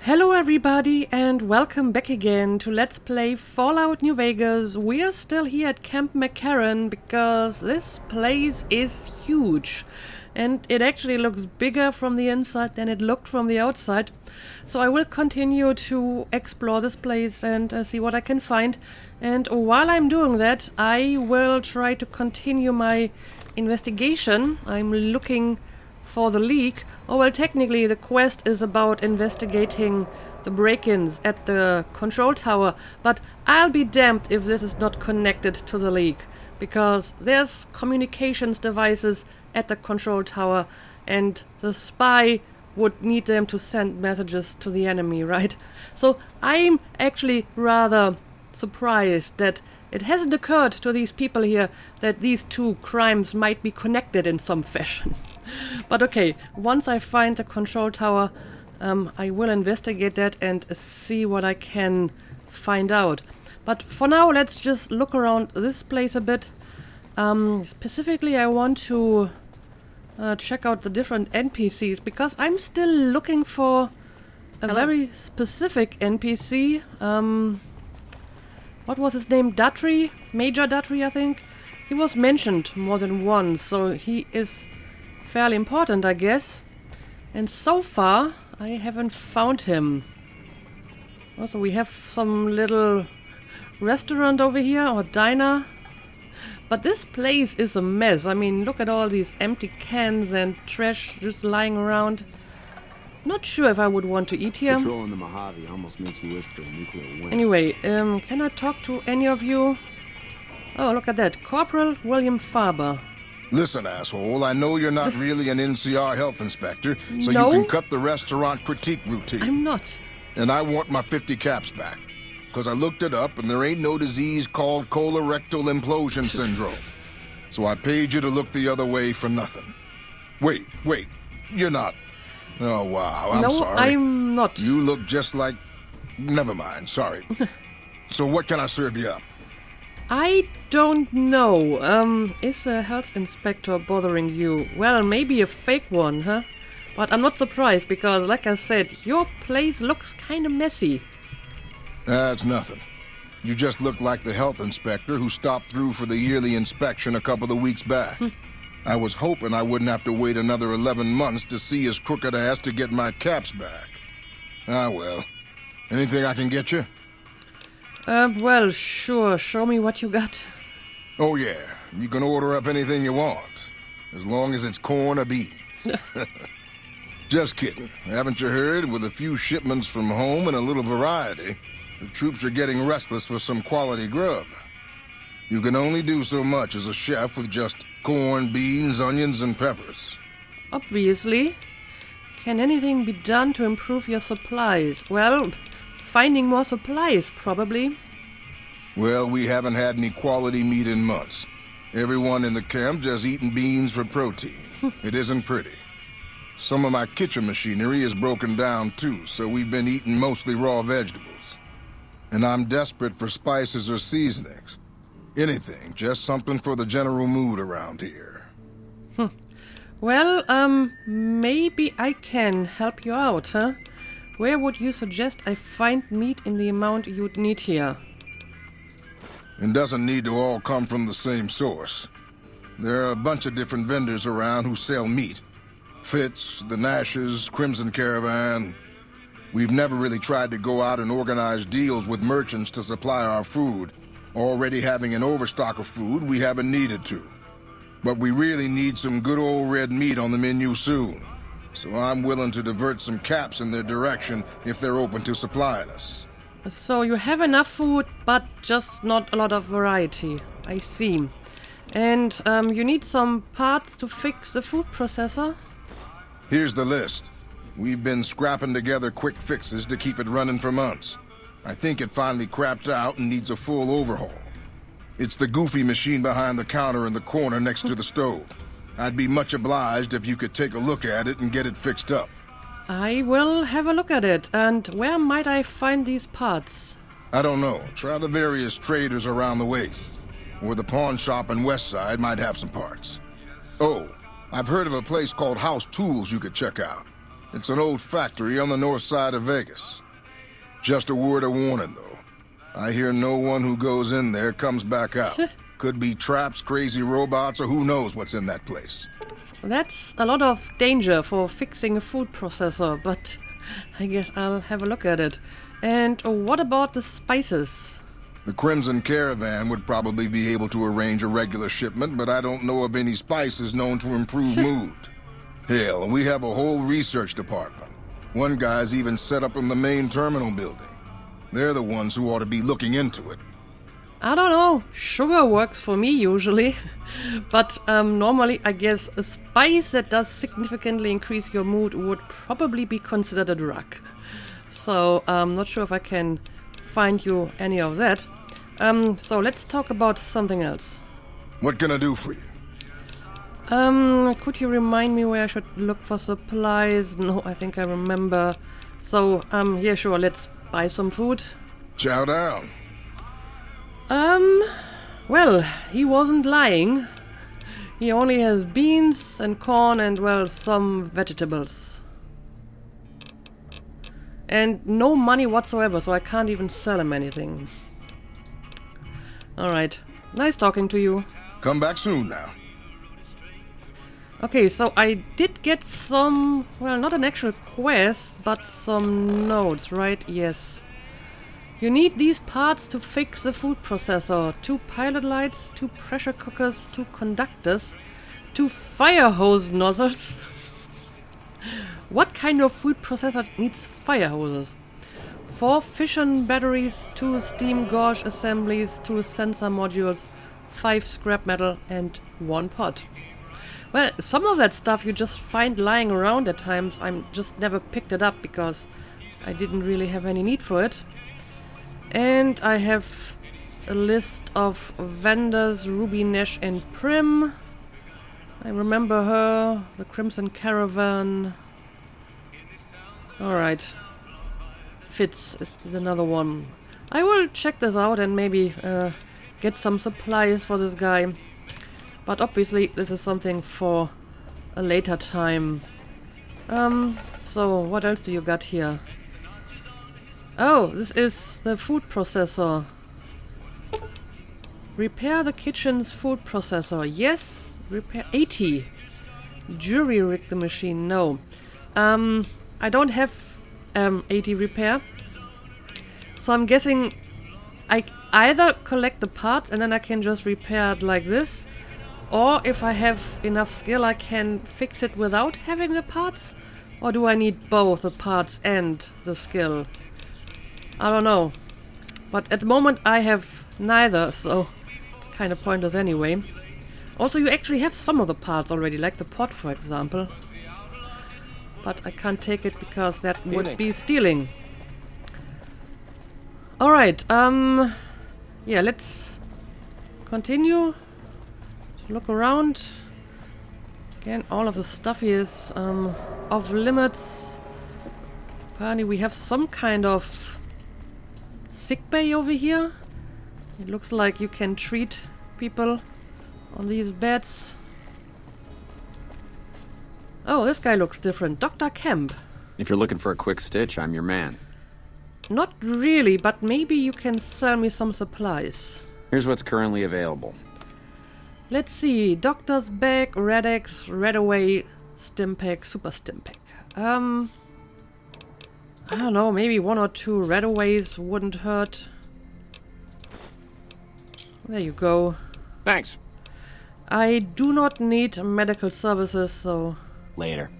Hello everybody and welcome back again to Let's Play Fallout New Vegas. We are still here at Camp McCarran because this place is huge and it actually looks bigger from the inside than it looked from the outside. So I will continue to explore this place and see what I can find, and while I'm doing that I will try to continue my investigation. I'm looking for the leak. Oh, well, technically the quest is about investigating the break-ins at the control tower, but I'll be damned if this is not connected to the leak, because there's communications devices at the control tower and the spy would need them to send messages to the enemy, right? So I'm actually rather surprised that it hasn't occurred to these people here that these two crimes might be connected in some fashion. But okay, once I find the control tower, I will investigate that and see what I can find out. But for now, let's just look around this place a bit. Specifically, I want to check out the different NPCs, because I'm still looking for a very specific NPC. What was his name? Datry? Major Datry, I think? He was mentioned more than once, so he is fairly important, I guess. And so far, I haven't found him. Also, we have some little restaurant over here, or diner. But this place is a mess. I mean, look at all these empty cans and trash just lying around. Not sure if I would want to eat here. Patrolling the Mojave almost makes you wish for a nuclear winter. Anyway, can I talk to any of you? Oh, look at that. Corporal William Farber. Listen, asshole, I know you're not really an NCR health inspector, so No? you can cut the restaurant critique routine. I'm not. And I want my 50 caps back. Because I looked it up, and there ain't no disease called colorectal implosion syndrome. So I paid you to look the other way for nothing. Wait, you're not... Oh, wow, I'm sorry. No, I'm not. You look just like... Never mind, sorry. So what can I serve you up? I don't know. Is a health inspector bothering you? Well, maybe a fake one, huh? But I'm not surprised, because, like I said, your place looks kind of messy. That's nothing. You just look like the health inspector who stopped through for the yearly inspection a couple of weeks back. I was hoping I wouldn't have to wait another 11 months to see his crooked ass to get my caps back. Ah, well. Anything I can get you? Well, sure. Show me what you got. Oh, yeah. You can order up anything you want. As long as it's corn or beans. Just kidding. Haven't you heard? With a few shipments from home and a little variety, the troops are getting restless for some quality grub. You can only do so much as a chef with just corn, beans, onions, and peppers. Obviously. Can anything be done to improve your supplies? Well, finding more supplies, probably. Well, we haven't had any quality meat in months. Everyone in the camp just eating beans for protein. It isn't pretty. Some of my kitchen machinery is broken down too, so we've been eating mostly raw vegetables. And I'm desperate for spices or seasonings. Anything, just something for the general mood around here. Well, maybe I can help you out, huh? Where would you suggest I find meat in the amount you'd need here? It doesn't need to all come from the same source. There are a bunch of different vendors around who sell meat. Fitz, the Nashes, Crimson Caravan. We've never really tried to go out and organize deals with merchants to supply our food. Already having an overstock of food, we haven't needed to. But we really need some good old red meat on the menu soon. So I'm willing to divert some caps in their direction if they're open to supplying us. So you have enough food, but just not a lot of variety. I see. And you need some parts to fix the food processor? Here's the list. We've been scrapping together quick fixes to keep it running for months. I think it finally crapped out and needs a full overhaul. It's the goofy machine behind the counter in the corner next to the stove. I'd be much obliged if you could take a look at it and get it fixed up. I will have a look at it. And where might I find these parts? I don't know. Try the various traders around the waste. Or the pawn shop in West Side might have some parts. Oh, I've heard of a place called House Tools you could check out. It's an old factory on the north side of Vegas. Just a word of warning, though. I hear no one who goes in there comes back out. Could be traps, crazy robots, or who knows what's in that place. That's a lot of danger for fixing a food processor, but I guess I'll have a look at it. And what about the spices? The Crimson Caravan would probably be able to arrange a regular shipment, but I don't know of any spices known to improve mood. Hell, we have a whole research department. One guy's even set up in the main terminal building. They're the ones who ought to be looking into it. I don't know. Sugar works for me usually. But normally I guess a spice that does significantly increase your mood would probably be considered a drug. So I'm not sure if I can find you any of that. So let's talk about something else. What can I do for you? Could you remind me where I should look for supplies? No, I think I remember. So, yeah, sure, let's buy some food. Chow down. Well, he wasn't lying. He only has beans and corn and, well, some vegetables. And no money whatsoever, so I can't even sell him anything. Alright, nice talking to you. Come back soon now. Okay, so I did get some, well, not an actual quest, but some notes, right? Yes. You need these parts to fix the food processor. 2 pilot lights, 2 pressure cookers, 2 conductors, 2 fire hose nozzles. What kind of food processor needs fire hoses? 4 fission batteries, 2 steam gauge assemblies, 2 sensor modules, 5 scrap metal, and 1 pot. Well, some of that stuff you just find lying around at times. I'm just never picked it up because I didn't really have any need for it. And I have a list of vendors, Ruby, Nash, and Prim. I remember her, the Crimson Caravan. Alright. Fitz is another one. I will check this out and maybe get some supplies for this guy. But obviously this is something for a later time. So what else do you got here? Oh, this is the food processor. Repair the kitchen's food processor. Yes. Repair 80. Jury rig the machine. No. I don't have 80 repair. So I'm guessing I either collect the parts and then I can just repair it like this. Or if I have enough skill, I can fix it without having the parts? Or do I need both the parts and the skill? I don't know. But at the moment I have neither, so it's kind of pointless anyway. Also, you actually have some of the parts already, like the pot, for example. But I can't take it because that would be stealing. Alright, yeah, let's continue. Look around. Again, all of the stuff here is off limits. Apparently we have some kind of sick bay over here. It looks like you can treat people on these beds. Oh, this guy looks different. Dr. Kemp. If you're looking for a quick stitch, I'm your man. Not really, but maybe you can sell me some supplies. Here's what's currently available. Let's see, Doctor's Bag, Red X, Red Away, Stimpack, Super Stimpack. I don't know, maybe 1 or 2 Red Aways wouldn't hurt. There you go. Thanks. I do not need medical services, so... Later.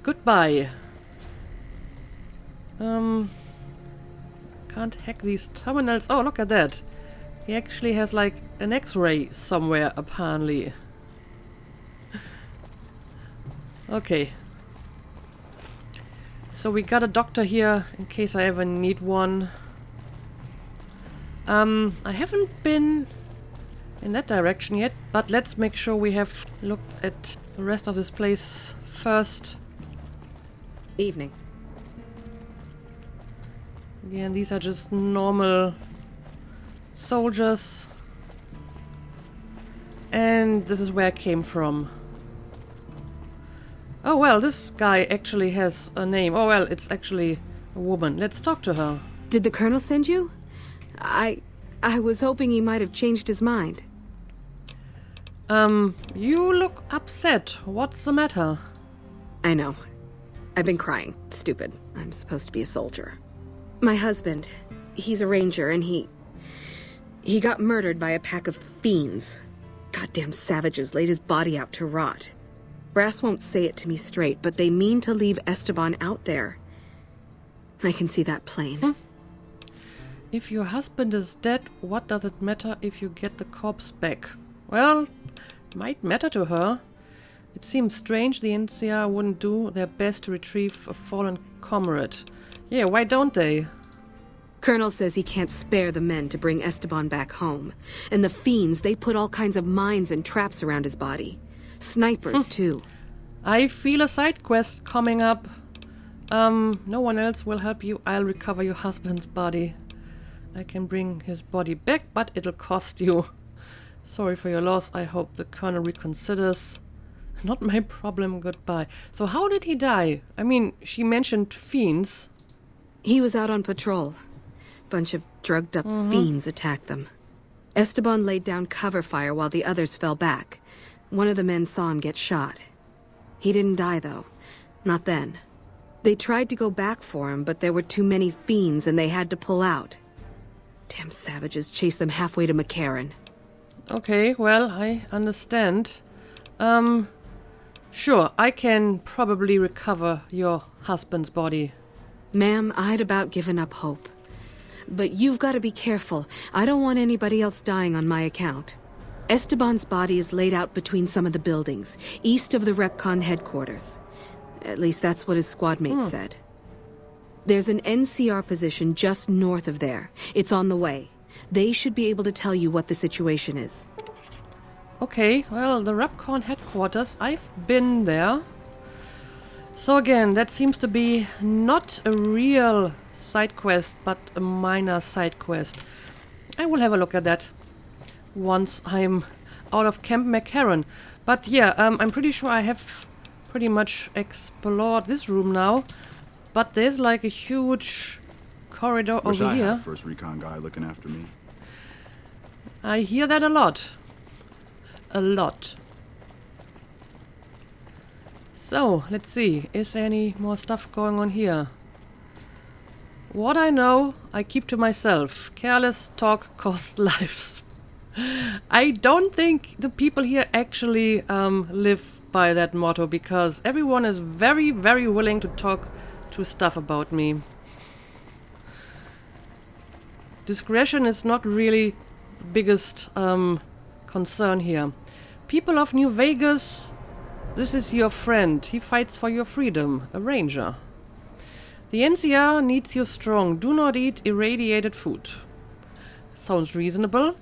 Goodbye. Can't hack these terminals. Oh, look at that. He actually has like an X-ray somewhere, apparently. Okay. So we got a doctor here, in case I ever need one. I haven't been in that direction yet, but let's make sure we have looked at the rest of this place first. Evening. Again, these are just normal soldiers. And this is where I came from. Oh, well, this guy actually has a name. Oh, well, it's actually a woman. Let's talk to her. Did the Colonel send you? I was hoping he might have changed his mind. You look upset. What's the matter? I know. I've been crying. Stupid. I'm supposed to be a soldier. My husband, he's a ranger, and he got murdered by a pack of fiends. Goddamn savages laid his body out to rot. Brass won't say it to me straight, but they mean to leave Esteban out there. I can see that plain. If your husband is dead, what does it matter if you get the corpse back? Well, might matter to her. It seems strange the NCR wouldn't do their best to retrieve a fallen comrade. Yeah, why don't they? Colonel says he can't spare the men to bring Esteban back home. And the fiends, they put all kinds of mines and traps around his body. Snipers, too. I feel a side quest coming up. No one else will help you. I'll recover your husband's body. I can bring his body back, but it'll cost you. Sorry for your loss. I hope the Colonel reconsiders. Not my problem. Goodbye. So how did he die? I mean, she mentioned fiends. He was out on patrol. Bunch of drugged-up fiends attacked them. Esteban laid down cover fire while the others fell back. One of the men saw him get shot. He didn't die, though. Not then. They tried to go back for him, but there were too many fiends and they had to pull out. Damn savages chased them halfway to McCarran. Okay, well, I understand. Sure, I can probably recover your husband's body. Ma'am, I'd about given up hope. But you've got to be careful. I don't want anybody else dying on my account. Esteban's body is laid out between some of the buildings, east of the REPCON headquarters. At least that's what his squad mates said. There's an NCR position just north of there. It's on the way. They should be able to tell you what the situation is. Okay, well, the REPCON headquarters, I've been there. So again, that seems to be not a real side quest, but a minor side quest. I will have a look at that once I'm out of Camp McCarran. But yeah, I'm pretty sure I have pretty much explored this room now. But there's like a huge corridor Wish over I here. had a first recon guy looking after me. I hear that a lot. A lot. So, let's see. Is there any more stuff going on here? What I know, I keep to myself. Careless talk costs lives. I don't think the people here actually live by that motto, because everyone is very, very willing to talk to stuff about me. Discretion is not really the biggest concern here. People of New Vegas, this is your friend. He fights for your freedom, a ranger. The NCR needs you strong. Do not eat irradiated food. Sounds reasonable.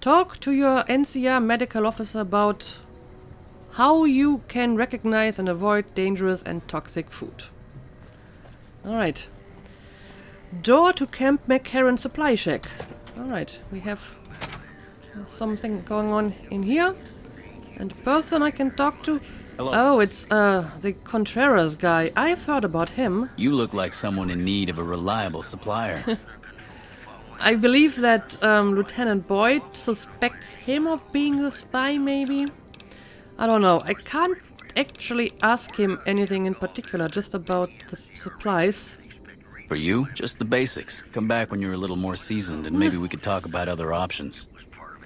Talk to your NCR medical officer about how you can recognize and avoid dangerous and toxic food. Alright. Door to Camp McCarran supply shack. Alright, we have something going on in here. And a person I can talk to. Hello. Oh, it's the Contreras guy. I've heard about him. You look like someone in need of a reliable supplier. I believe that Lieutenant Boyd suspects him of being the spy, maybe? I don't know. I can't actually ask him anything in particular, just about the supplies. For you, just the basics. Come back when you're a little more seasoned and maybe we could talk about other options.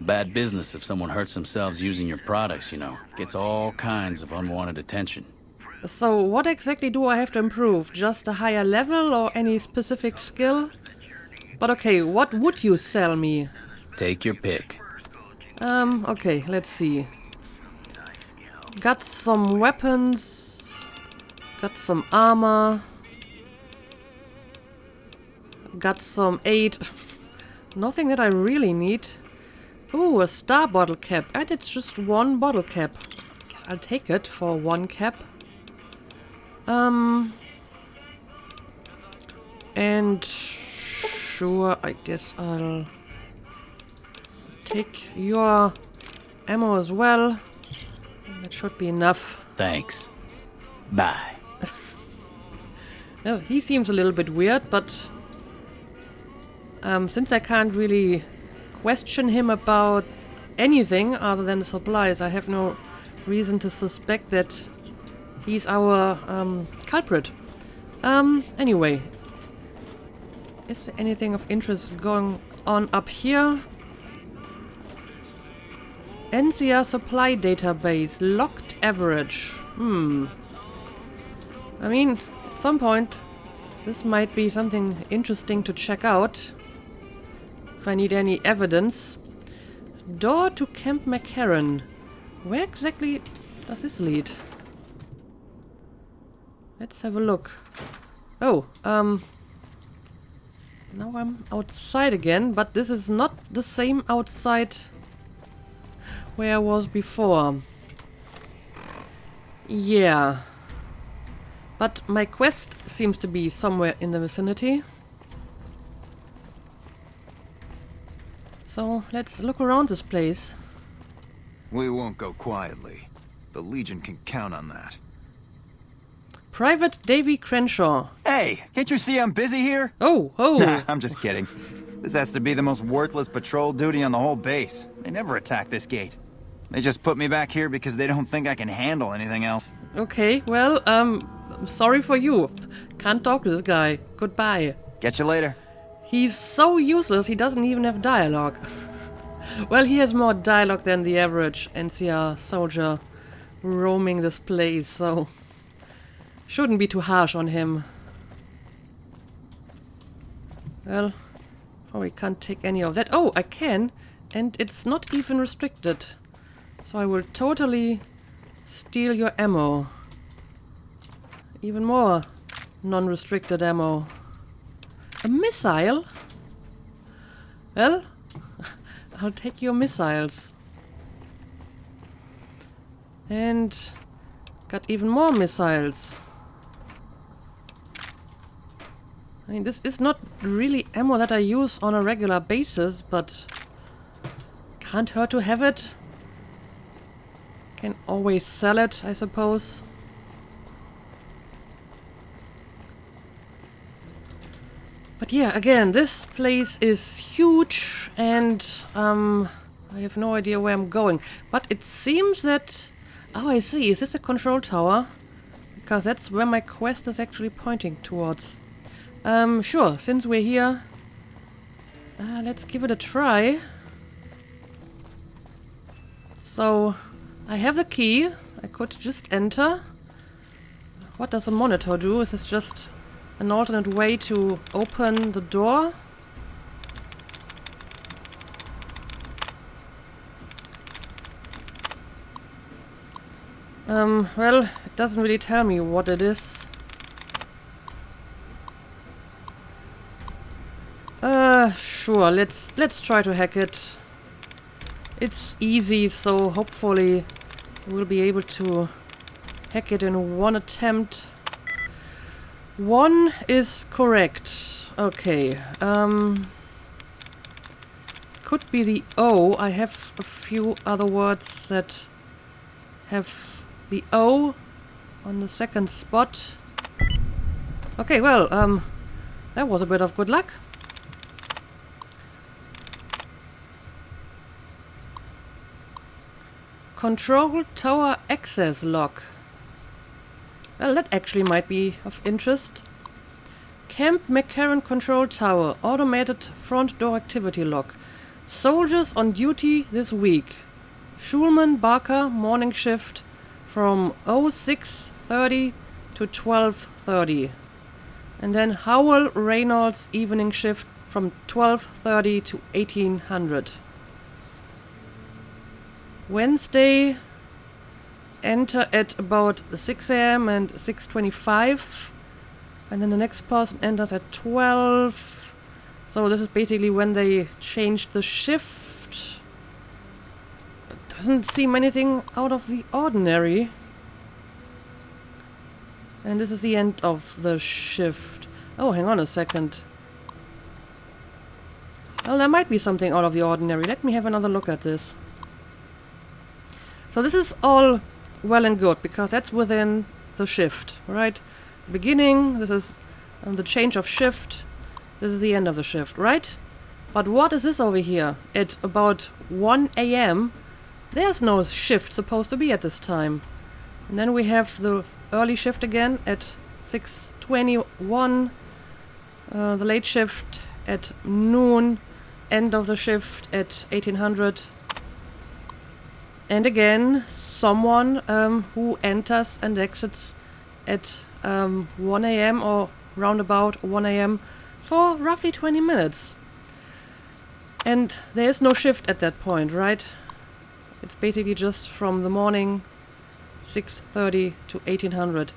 Bad business if someone hurts themselves using your products, you know. Gets all kinds of unwanted attention. So what exactly do I have to improve? Just a higher level or any specific skill? But okay, what would you sell me? Take your pick. Okay, let's see. Got some weapons. Got some armor. Got some aid. Nothing that I really need. Ooh, a star bottle cap. And it's just one bottle cap. Guess I'll take it for one cap. And sure, I guess I'll take your ammo as well. That should be enough. Thanks. Bye. Well, he seems a little bit weird, but since I can't really question him about anything other than the supplies, I have no reason to suspect that he's our culprit. Anyway, is there anything of interest going on up here? NCR supply database, locked average. I mean, at some point, this might be something interesting to check out. If I need any evidence. Door to Camp McCarran. Where exactly does this lead? Let's have a look. Oh, now I'm outside again, but this is not the same outside where I was before. Yeah. But my quest seems to be somewhere in the vicinity. So let's look around this place. We won't go quietly. The Legion can count on that. Private Davy Crenshaw. Hey, can't you see I'm busy here? Oh, oh. Nah, I'm just kidding. This has to be the most worthless patrol duty on the whole base. They never attack this gate. They just put me back here because they don't think I can handle anything else. Okay, well, I'm sorry for you. Can't talk to this guy. Goodbye. Catch you later. He's so useless, he doesn't even have dialogue. Well, he has more dialogue than the average NCR soldier roaming this place, so shouldn't be too harsh on him. Well, probably can't take any of that. Oh, I can, and it's not even restricted. So I will totally steal your ammo. Even more non-restricted ammo. A missile? Well, I'll take your missiles. And got even more missiles. I mean, this is not really ammo that I use on a regular basis, but can't hurt to have it. Can always sell it, I suppose. But yeah, again, this place is huge and I have no idea where I'm going. But it seems that... Oh, I see. Is this a control tower? Because that's where my quest is actually pointing towards. Sure, since we're here, let's give it a try. So, I have the key. I could just enter. What does a monitor do? Is this just an alternate way to open the door? Well, it doesn't really tell me what it is. Sure, let's try to hack it. It's easy, so hopefully we'll be able to hack it in one attempt. One is correct. Okay. Could be the O. I have a few other words that have the O on the second spot. Okay, well, that was a bit of good luck. Control tower access lock. Well, that actually might be of interest. Camp McCarran control tower. Automated front door activity lock. Soldiers on duty this week. Schulman Barker morning shift from 06:30 to 12:30. And then Howell Reynolds evening shift from 12:30 to 1800. Wednesday, enter at about 6 AM and 6:25. And then the next person enters at 12. So this is basically when they changed the shift. But doesn't seem anything out of the ordinary. And this is the end of the shift. Oh, hang on a second. Well, there might be something out of the ordinary. Let me have another look at this. So this is all well and good, because that's within the shift, right? The beginning, this is the change of shift, this is the end of the shift, right? But what is this over here? At about 1 a.m., there's no shift supposed to be at this time. And then we have the early shift again at 6:21, the late shift at noon, end of the shift at 1800. And again, someone who enters and exits at 1 a.m. or roundabout 1 a.m. for roughly 20 minutes. And there is no shift at that point, right? It's basically just from the morning 6:30 to 1800.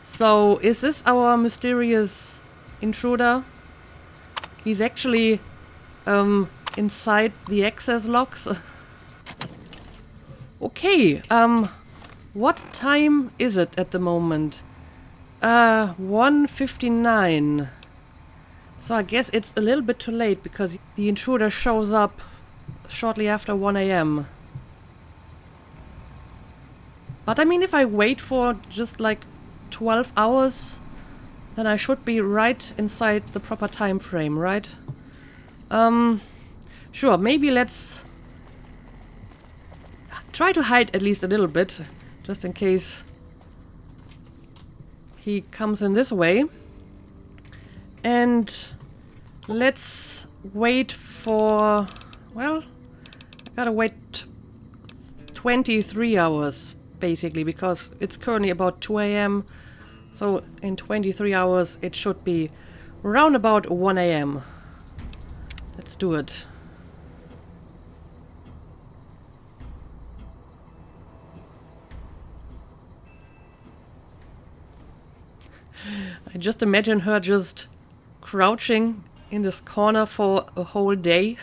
So is this our mysterious intruder? He's actually inside the access logs. Okay, what time is it at the moment? 1:59. So I guess it's a little bit too late because the intruder shows up shortly after 1 a.m. But I mean, if I wait for just like 12 hours, then I should be right inside the proper time frame, right? Sure, maybe let's try to hide at least a little bit, just in case he comes in this way. And let's wait for, well, I gotta wait 23 hours, basically, because it's currently about 2 a.m. So in 23 hours it should be round about 1 a.m. Let's do it. I just imagine her just crouching in this corner for a whole day.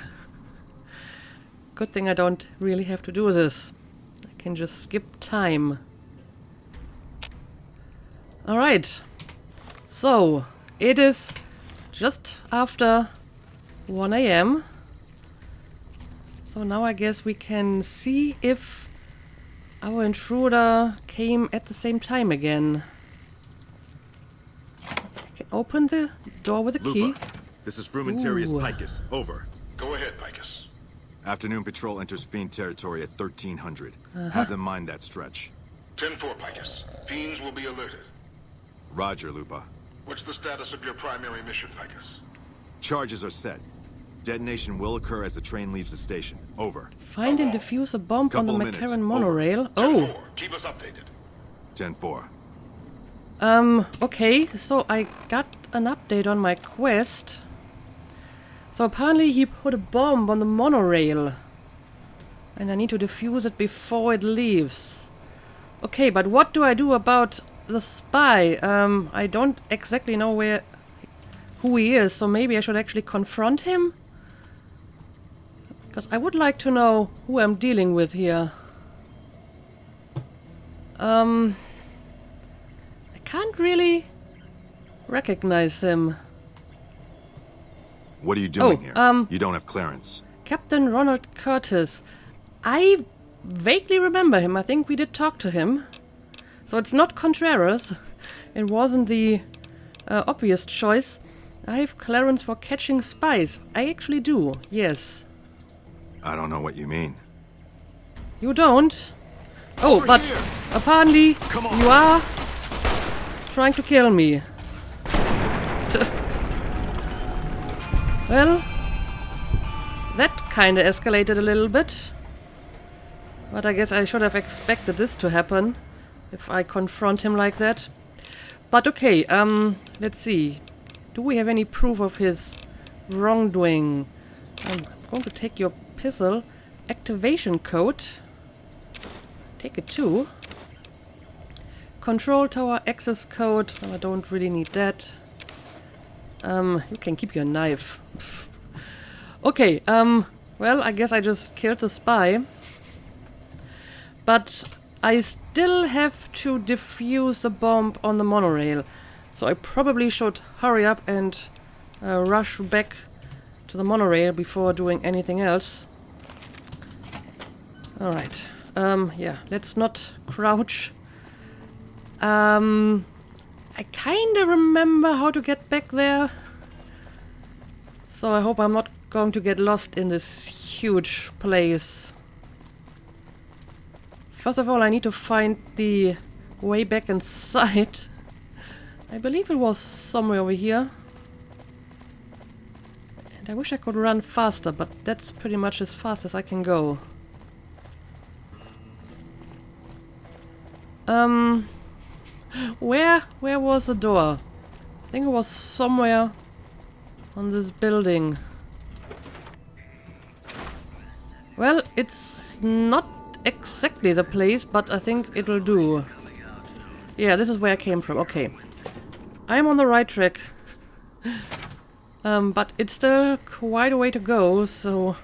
Good thing I don't really have to do this. I can just skip time. Alright. So, it is just after 1 a.m. So now I guess we can see if our intruder came at the same time again. I can open the door with a key. This is Frumentarius Ooh. Picus. Over. Go ahead, Picus. Afternoon patrol enters Fiend territory at 1300. Have them mind that stretch. 10-4, Picus. Fiends will be alerted. Roger, Lupa. What's the status of your primary mission, Picus? Charges are set. Detonation will occur as the train leaves the station. Over. Find and defuse a bomb on the Couple minutes. McCarran Over. monorail. 10-4. Oh! Keep us updated. 10-4. Okay, so I got an update on my quest. So apparently he put a bomb on the monorail. And I need to defuse it before it leaves. Okay, but what do I do about the spy? I don't exactly know who he is, so maybe I should actually confront him? Because I would like to know who I'm dealing with here. I can't really recognize him. What are you doing here? You don't have clearance. Captain Ronald Curtis. I vaguely remember him. I think we did talk to him. So it's not Contreras. It wasn't the obvious choice. I have clearance for catching spies. I actually do, yes. I don't know what you mean. You don't? Oh, Over but here. apparently Come on. you are trying to kill me. Well, that kinda escalated a little bit. But I guess I should have expected this to happen if I confront him like that. But okay, let's see. Do we have any proof of his wrongdoing? I'm going to take your pistol. Activation code. Take it too. Control tower access code. Well, I don't really need that. You can keep your knife. Okay, well, I guess I just killed the spy. But I still have to defuse the bomb on the monorail. So I probably should hurry up and rush back to the monorail before doing anything else. Alright. Yeah, let's not crouch I kinda remember how to get back there. So I hope I'm not going to get lost in this huge place. First of all, I need to find the way back inside. I believe it was somewhere over here. And I wish I could run faster, but that's pretty much as fast as I can go. Where was the door? I think it was somewhere on this building. Well, it's not exactly the place, but I think it'll do. Yeah, this is where I came from. Okay. I'm on the right track. But it's still quite a way to go, so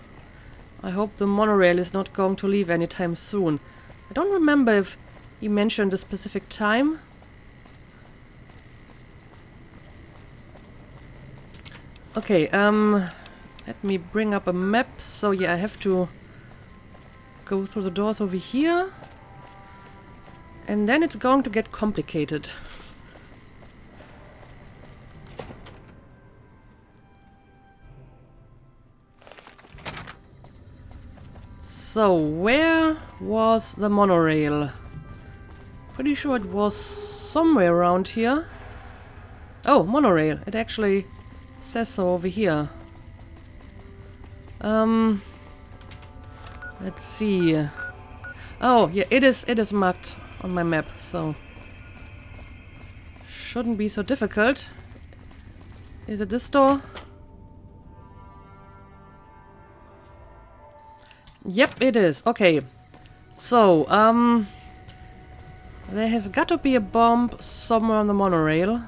I hope the monorail is not going to leave anytime soon. I don't remember if he mentioned a specific time. Okay, let me bring up a map. So yeah, I have to go through the doors over here. And then it's going to get complicated. So, where was the monorail? Pretty sure it was somewhere around here. Oh, monorail. It actually says so over here. Let's see. Oh, yeah, it is marked on my map, so shouldn't be so difficult. Is it this door? Yep, it is. Okay. So, there has got to be a bomb somewhere on the monorail.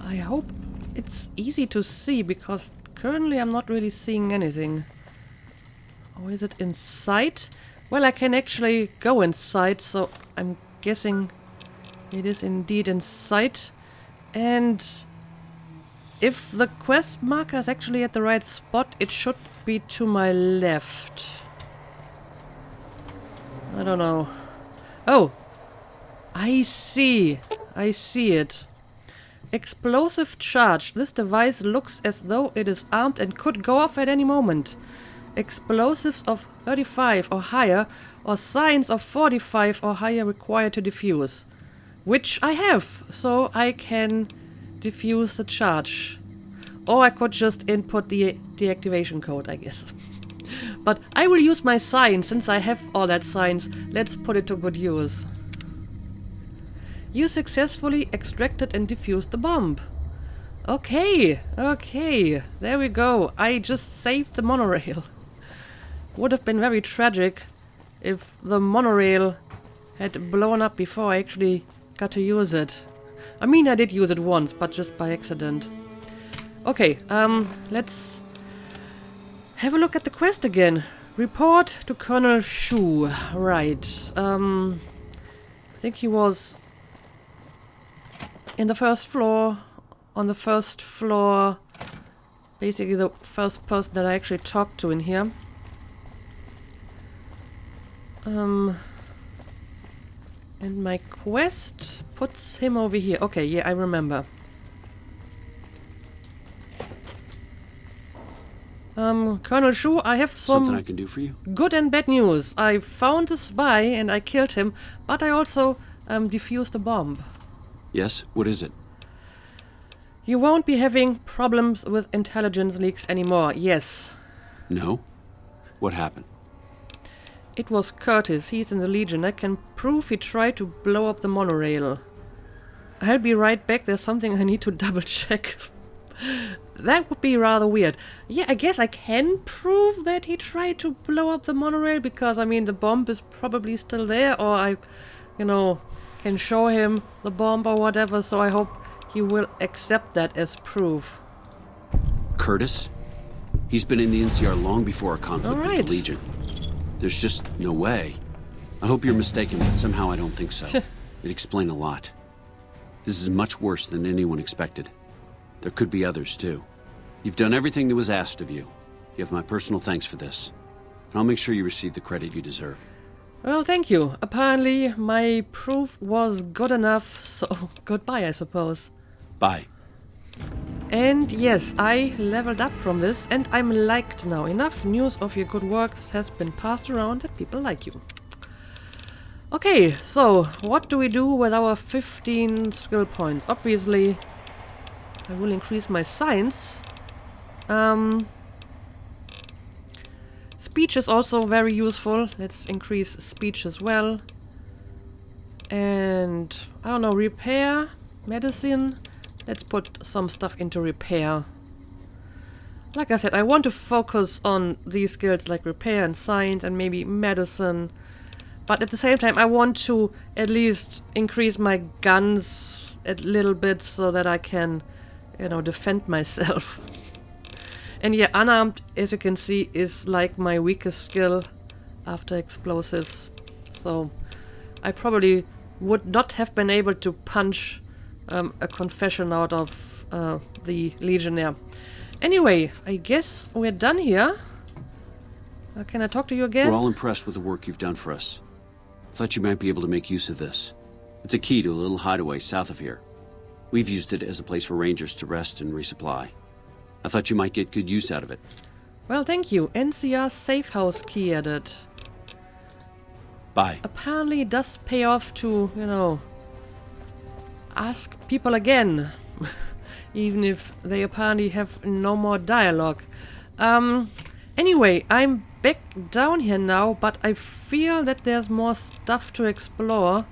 I hope it's easy to see, because currently I'm not really seeing anything. Or is it inside? Well, I can actually go inside, so I'm guessing it is indeed inside. And if the quest marker is actually at the right spot, it should be to my left. I don't know. Oh! I see. I see it. Explosive charge. This device looks as though it is armed and could go off at any moment. Explosives of 35 or higher, or signs of 45 or higher required to defuse. Which I have, so I can defuse the charge. Or I could just input the deactivation code, I guess. But I will use my science, since I have all that science. Let's put it to good use. You successfully extracted and defused the bomb. Okay, okay, there we go. I just saved the monorail. Would have been very tragic if the monorail had blown up before I actually got to use it. I mean, I did use it once, but just by accident. Okay, let's have a look at the quest again. Report to Colonel Shu. Right. I think he was in the first floor, on the first floor, basically the first person that I actually talked to in here. And my quest puts him over here. Okay, yeah, I remember. Colonel Shu, I have something I can do for you? Good and bad news. I found the spy and I killed him, but I also defused a bomb. Yes? What is it? You won't be having problems with intelligence leaks anymore. Yes. No? What happened? It was Curtis. He's in the Legion. I can prove he tried to blow up the monorail. I'll be right back. There's something I need to double check. That would be rather weird. Yeah, I guess I can prove that he tried to blow up the monorail, because, I mean, the bomb is probably still there, or I, can show him the bomb or whatever, so I hope he will accept that as proof. Curtis? He's been in the NCR long before our conflict with the Legion. There's just no way. I hope you're mistaken, but somehow I don't think so. It'd explain a lot. This is much worse than anyone expected. There could be others, too. You've done everything that was asked of you. You have my personal thanks for this. And I'll make sure you receive the credit you deserve. Well, thank you. Apparently my proof was good enough, so goodbye, I suppose. Bye. And yes, I leveled up from this and I'm liked now. Enough news of your good works has been passed around that people like you. Okay, so what do we do with our 15 skill points? Obviously, I will increase my science. Speech is also very useful. Let's increase speech as well. And, I don't know, repair, medicine. Let's put some stuff into repair. Like I said, I want to focus on these skills like repair and science and maybe medicine. But at the same time, I want to at least increase my guns a little bit so that I can, you know, defend myself. And yeah, unarmed, as you can see, is like my weakest skill after explosives. So I probably would not have been able to punch a confession out of the Legionnaire. Anyway, I guess we're done here. Can I talk to you again? We're all impressed with the work you've done for us. Thought you might be able to make use of this. It's a key to a little hideaway south of here. We've used it as a place for rangers to rest and resupply. I thought you might get good use out of it. Well, thank you. NCR safe house key added. Bye. Apparently it does pay off to, you know, ask people again. Even if they apparently have no more dialogue. Anyway, I'm back down here now, but I feel that there's more stuff to explore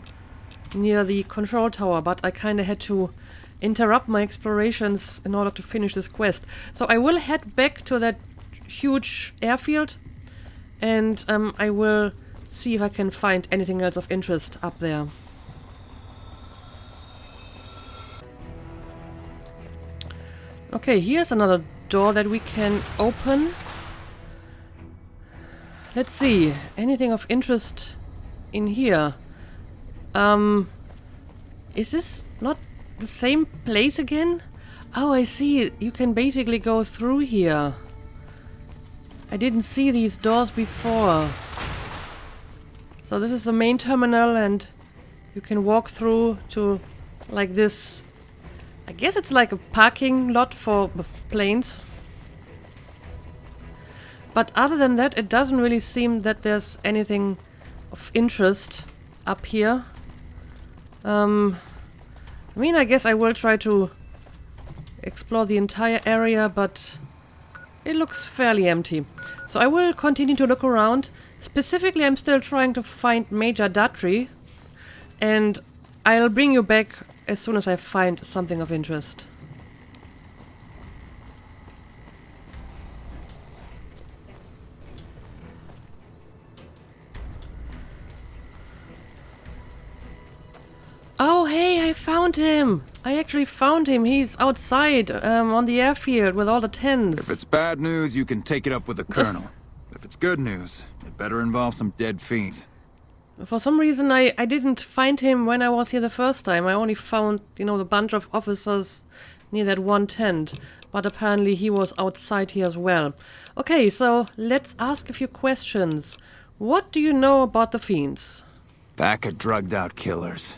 near the control tower, but I kinda had to interrupt my explorations in order to finish this quest. So I will head back to that huge airfield and I will see if I can find anything else of interest up there. Okay, here's another door that we can open. Let's see, anything of interest in here? Is this not the same place again? Oh, I see, you can basically go through here. I didn't see these doors before. So this is the main terminal and you can walk through to like this. I guess it's like a parking lot for planes. But other than that, it doesn't really seem that there's anything of interest up here. I mean, I guess I will try to explore the entire area, but it looks fairly empty. So I will continue to look around. Specifically, I'm still trying to find Major Datri, and I'll bring you back as soon as I find something of interest. Oh, hey, I found him! I actually found him. He's outside, on the airfield with all the tents. If it's bad news, you can take it up with the Colonel. If it's good news, it better involve some dead fiends. For some reason, I didn't find him when I was here the first time. I only found, you know, the bunch of officers near that one tent. But apparently he was outside here as well. Okay, so let's ask a few questions. What do you know about the fiends? Pack of drugged-out killers.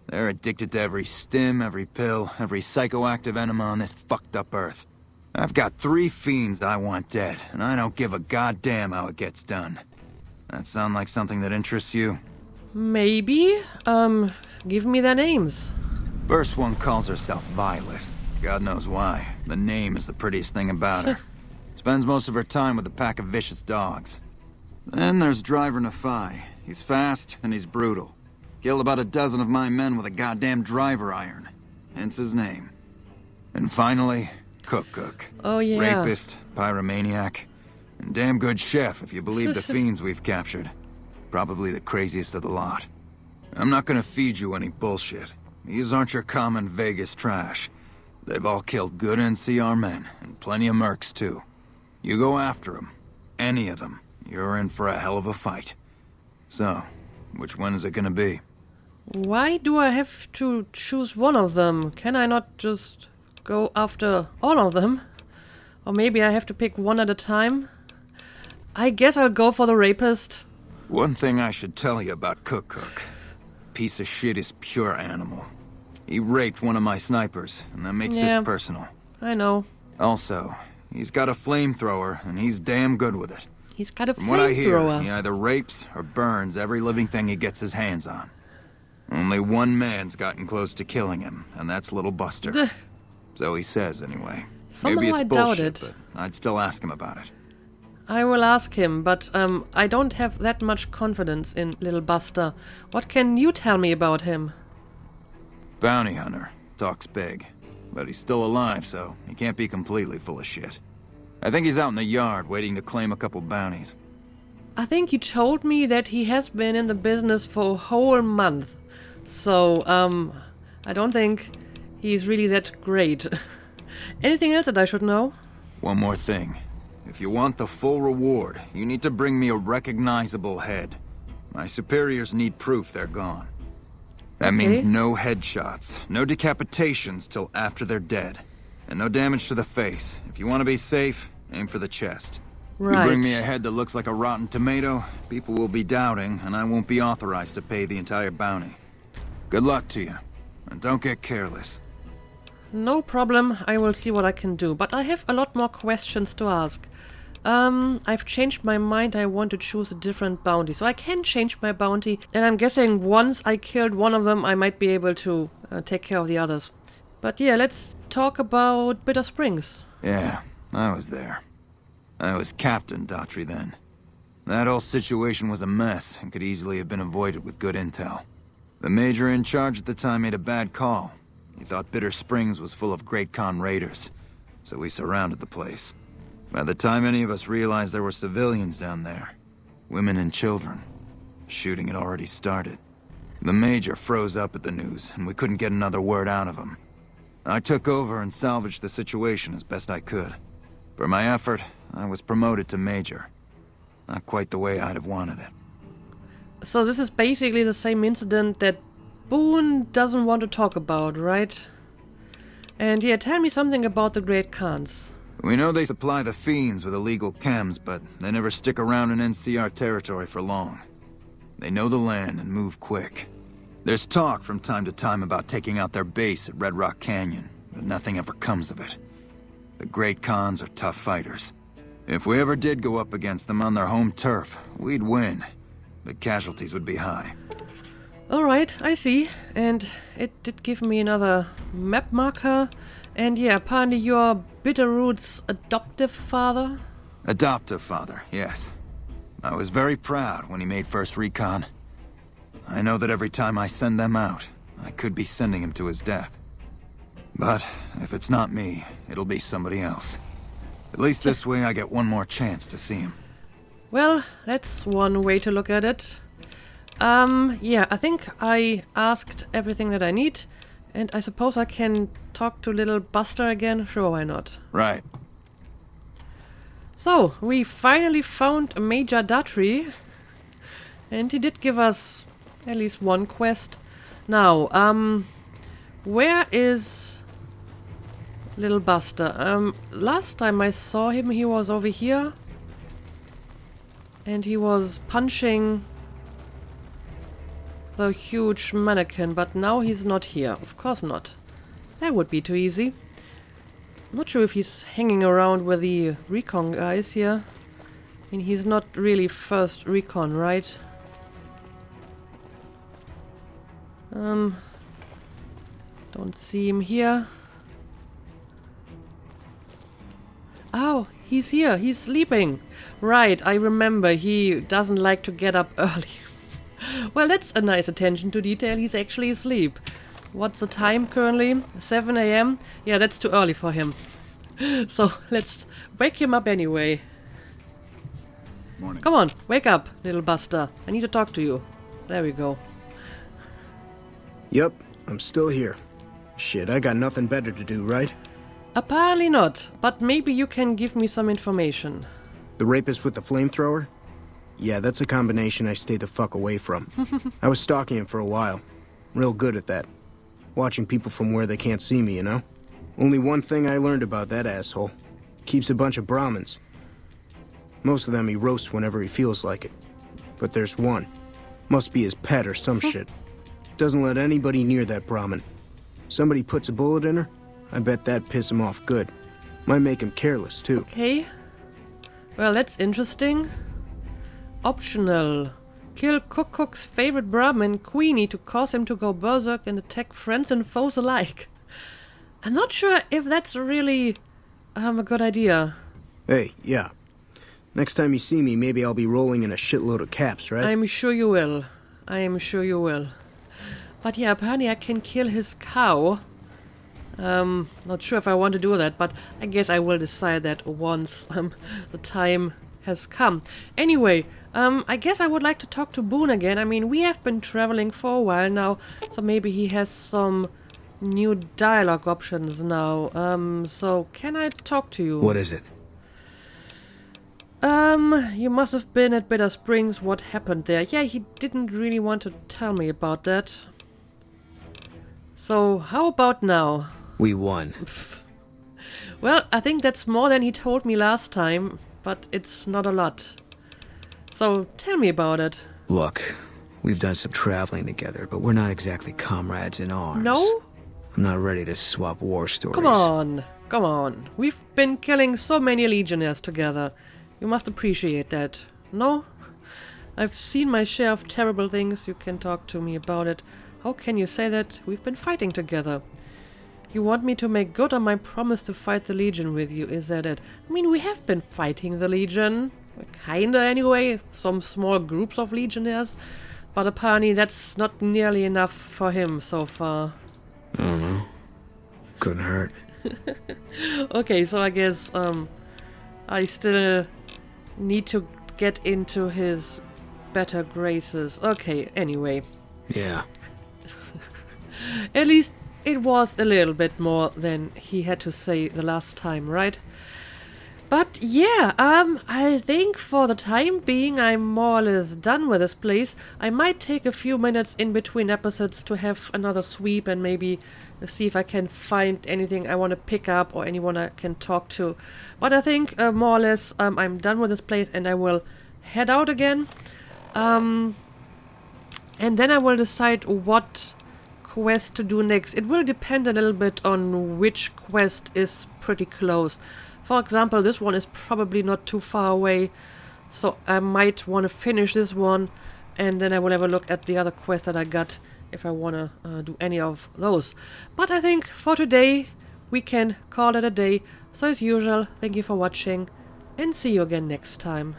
They're addicted to every stim, every pill, every psychoactive enema on this fucked-up Earth. I've got 3 fiends I want dead, and I don't give a goddamn how it gets done. That sound like something that interests you? Maybe. Give me their names. First one calls herself Violet. God knows why. The name is the prettiest thing about her. Spends most of her time with a pack of vicious dogs. Then there's Driver Nafai. He's fast and he's brutal. Killed about a dozen of my men with a goddamn driver iron. Hence his name. And finally, Cook. Oh yeah. Rapist, pyromaniac, and damn good chef if you believe the fiends we've captured. Probably the craziest of the lot. I'm not gonna feed you any bullshit. These aren't your common Vegas trash. They've all killed good NCR men, and plenty of mercs too. You go after them, any of them, you're in for a hell of a fight. So, which one is it gonna be? Why do I have to choose one of them? Can I not just go after all of them? Or maybe I have to pick one at a time? I guess I'll go for the rapist. One thing I should tell you about Cook. Piece of shit is pure animal. He raped one of my snipers, and that makes this personal. I know. Also, he's got a flamethrower, and he's damn good with it. He's got a From what I hear, flamethrower. he either rapes or burns every living thing he gets his hands on. Only one man's gotten close to killing him, and that's little Buster. So he says, anyway. Somehow Maybe it's I doubt bullshit, it. but I'd still ask him about it. I will ask him, but I don't have that much confidence in little Buster. What can you tell me about him? Bounty hunter. Talks big. But he's still alive, so he can't be completely full of shit. I think he's out in the yard waiting to claim a couple bounties. I think he told me that he has been in the business for a whole month. So, I don't think he's really that great. Anything else that I should know? One more thing. If you want the full reward, you need to bring me a recognizable head. My superiors need proof they're gone. That means no headshots, no decapitations till after they're dead, and no damage to the face. If you want to be safe, aim for the chest. Right. You bring me a head that looks like a rotten tomato, people will be doubting, and I won't be authorized to pay the entire bounty. Good luck to you, and don't get careless. No problem, I will see what I can do, but I have a lot more questions to ask. I've changed my mind, I want to choose a different bounty, so I can change my bounty, and I'm guessing once I killed one of them, I might be able to take care of the others. But yeah, let's talk about Bitter Springs. Yeah, I was there. I was Captain Daughtry then. That whole situation was a mess, and could easily have been avoided with good intel. The major in charge at the time made a bad call. He thought Bitter Springs was full of Great Khan raiders, so we surrounded the place. By the time any of us realized there were civilians down there, women and children, shooting had already started. The Major froze up at the news, and we couldn't get another word out of him. I took over and salvaged the situation as best I could. For my effort, I was promoted to Major. Not quite the way I'd have wanted it. So this is basically the same incident that Boone doesn't want to talk about, right? And yeah, tell me something about the Great Khans. We know they supply the Fiends with illegal chems, but they never stick around in NCR territory for long. They know the land and move quick. There's talk from time to time about taking out their base at Red Rock Canyon, but nothing ever comes of it. The Great Khans are tough fighters. If we ever did go up against them on their home turf, we'd win, but casualties would be high. Alright, I see. And it did give me another map marker. And yeah, apparently you're Bitterroot's adoptive father? Adoptive father, yes. I was very proud when he made first recon. I know that every time I send them out, I could be sending him to his death. But if it's not me, it'll be somebody else. At least this way I get one more chance to see him. Well, that's one way to look at it. Yeah, I think I asked everything that I need. And I suppose I can talk to little Buster again? Sure, why not? Right. So, we finally found Major Daughtry. And he did give us at least one quest. Now, where is little Buster? Last time I saw him, he was over here. And he was punching the huge mannequin, but now he's not here. Of course not. That would be too easy. Not sure if he's hanging around with the recon guys here. I mean, he's not really first recon, right? Don't see him here. Oh, he's here. He's sleeping. Right, I remember. He doesn't like to get up early. Well, that's a nice attention to detail. He's actually asleep. What's the time currently? 7 AM? Yeah, that's too early for him. So, let's wake him up anyway. Morning. Come on, wake up, little Buster. I need to talk to you. There we go. Yep, I'm still here. Shit, I got nothing better to do, right? Apparently not, but maybe you can give me some information. The rapist with the flamethrower? Yeah, that's a combination I stay the fuck away from. I was stalking him for a while. Real good at that. Watching people from where they can't see me, you know? Only one thing I learned about that asshole. Keeps a bunch of Brahmins. Most of them he roasts whenever he feels like it. but there's one. Must be his pet or some shit. Doesn't let anybody near that Brahmin. Somebody puts a bullet in her, I bet that'd piss him off good. Might make him careless, too. Okay. Well, that's interesting. Optional. Kill Cook's favorite Brahmin, Queenie, to cause him to go berserk and attack friends and foes alike. I'm not sure if that's really a good idea. Hey, yeah. Next time you see me, maybe I'll be rolling in a shitload of caps, right? I'm sure you will. I am sure you will. But yeah, apparently I can kill his cow. Not sure if I want to do that, but I guess I will decide that once the time has come. Anyway, I guess I would like to talk to Boone again. I mean, we have been traveling for a while now, so maybe he has some new dialogue options now. So can I talk to you? What is it? You must have been at Bitter Springs. What happened there? Yeah, he didn't really want to tell me about that. So, how about now? We won. Well, I think that's more than he told me last time, but it's not a lot. So, tell me about it. Look, we've done some traveling together, but we're not exactly comrades in arms. No? I'm not ready to swap war stories. Come on, come on. We've been killing so many Legionnaires together. You must appreciate that. No? I've seen my share of terrible things. You can talk to me about it. How can you say that? We've been fighting together. You want me to make good on my promise to fight the Legion with you, is that it? I mean, we have been fighting the Legion. Kinda, anyway. Some small groups of Legionnaires. But apparently that's not nearly enough for him so far. I don't know. Couldn't hurt. Okay, so I guess, I still need to get into his better graces. Okay, anyway. Yeah. At least it was a little bit more than he had to say the last time, right? But yeah, I think for the time being I'm more or less done with this place. I might take a few minutes in between episodes to have another sweep and maybe see if I can find anything I want to pick up or anyone I can talk to. But I think more or less I'm done with this place and I will head out again. And then I will decide what quest to do next. It will depend a little bit on which quest is pretty close. For example, this one is probably not too far away, so I might want to finish this one, and then I will have a look at the other quest that I got, if I want to do any of those. But I think for today, we can call it a day. So as usual, thank you for watching, and see you again next time.